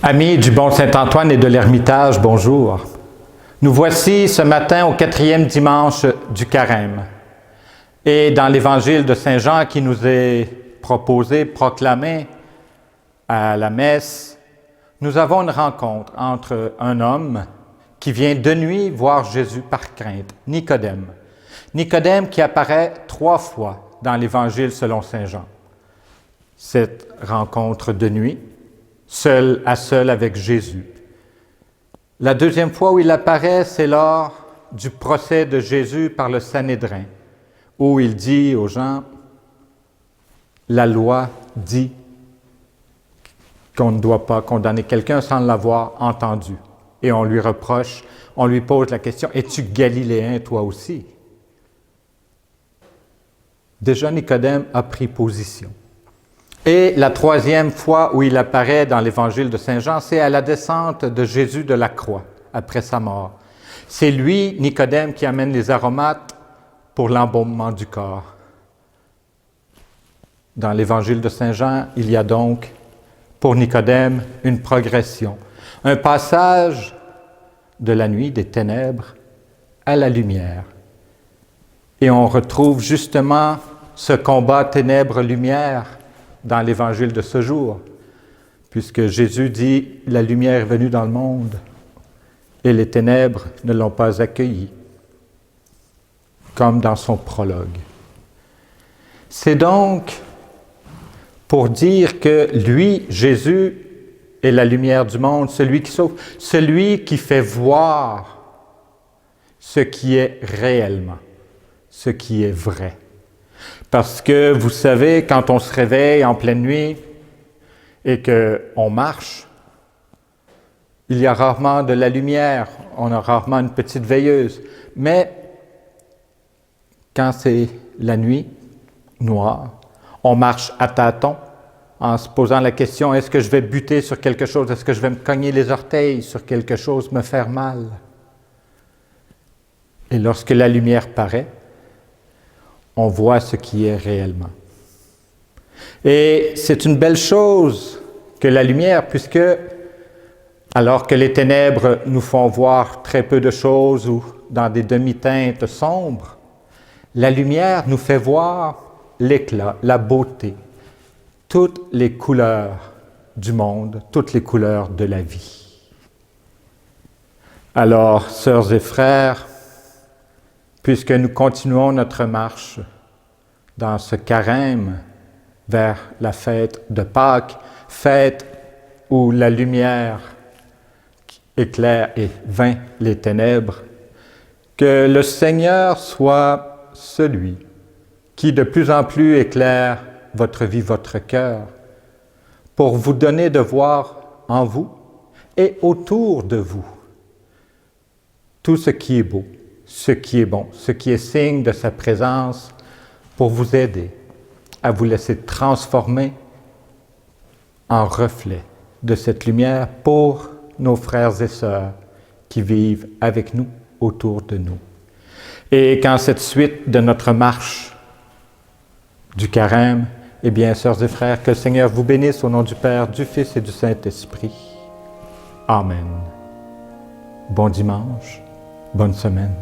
Amis du Bon Saint-Antoine et de l'Ermitage, bonjour. Nous voici ce matin au 4e dimanche du Carême. Et dans l'Évangile de Saint Jean qui nous est proposé, proclamé à la messe, nous avons une rencontre entre un homme qui vient de nuit voir Jésus par crainte, Nicodème. Nicodème qui apparaît 3 fois dans l'Évangile selon Saint Jean. Cette rencontre de nuit, seul à seul avec Jésus. La deuxième fois où il apparaît, c'est lors du procès de Jésus par le Sanhédrin, où il dit aux gens, la loi dit qu'on ne doit pas condamner quelqu'un sans l'avoir entendu. Et on lui reproche, on lui pose la question, es-tu galiléen toi aussi? Déjà Nicodème a pris position. Et la 3e fois où il apparaît dans l'Évangile de Saint Jean, c'est à la descente de Jésus de la croix, après sa mort. C'est lui, Nicodème, qui amène les aromates pour l'embaumement du corps. Dans l'Évangile de Saint Jean, il y a donc, pour Nicodème, une progression, un passage de la nuit, des ténèbres, à la lumière. Et on retrouve justement ce combat ténèbres-lumière dans l'Évangile de ce jour, puisque Jésus dit « La lumière est venue dans le monde et les ténèbres ne l'ont pas accueillie », comme dans son prologue. C'est donc pour dire que lui, Jésus, est la lumière du monde, celui qui sauve, celui qui fait voir ce qui est réellement, ce qui est vrai. Parce que, vous savez, quand on se réveille en pleine nuit et qu'on marche, il y a rarement de la lumière, on a rarement une petite veilleuse. Mais quand c'est la nuit noire, on marche à tâtons en se posant la question, est-ce que je vais buter sur quelque chose? Est-ce que je vais me cogner les orteils sur quelque chose, me faire mal? Et lorsque la lumière paraît, on voit ce qui est réellement. Et c'est une belle chose que la lumière, puisque alors que les ténèbres nous font voir très peu de choses ou dans des demi-teintes sombres, la lumière nous fait voir l'éclat, la beauté, toutes les couleurs du monde, toutes les couleurs de la vie. Alors, sœurs et frères, puisque nous continuons notre marche dans ce carême vers la fête de Pâques, fête où la lumière éclaire et vainc les ténèbres, que le Seigneur soit celui qui de plus en plus éclaire votre vie, votre cœur, pour vous donner de voir en vous et autour de vous tout ce qui est beau, ce qui est bon, ce qui est signe de sa présence pour vous aider à vous laisser transformer en reflet de cette lumière pour nos frères et sœurs qui vivent avec nous, autour de nous. Et qu'en cette suite de notre marche du Carême, eh bien, sœurs et frères, que le Seigneur vous bénisse au nom du Père, du Fils et du Saint-Esprit. Amen. Bon dimanche. Bonne semaine.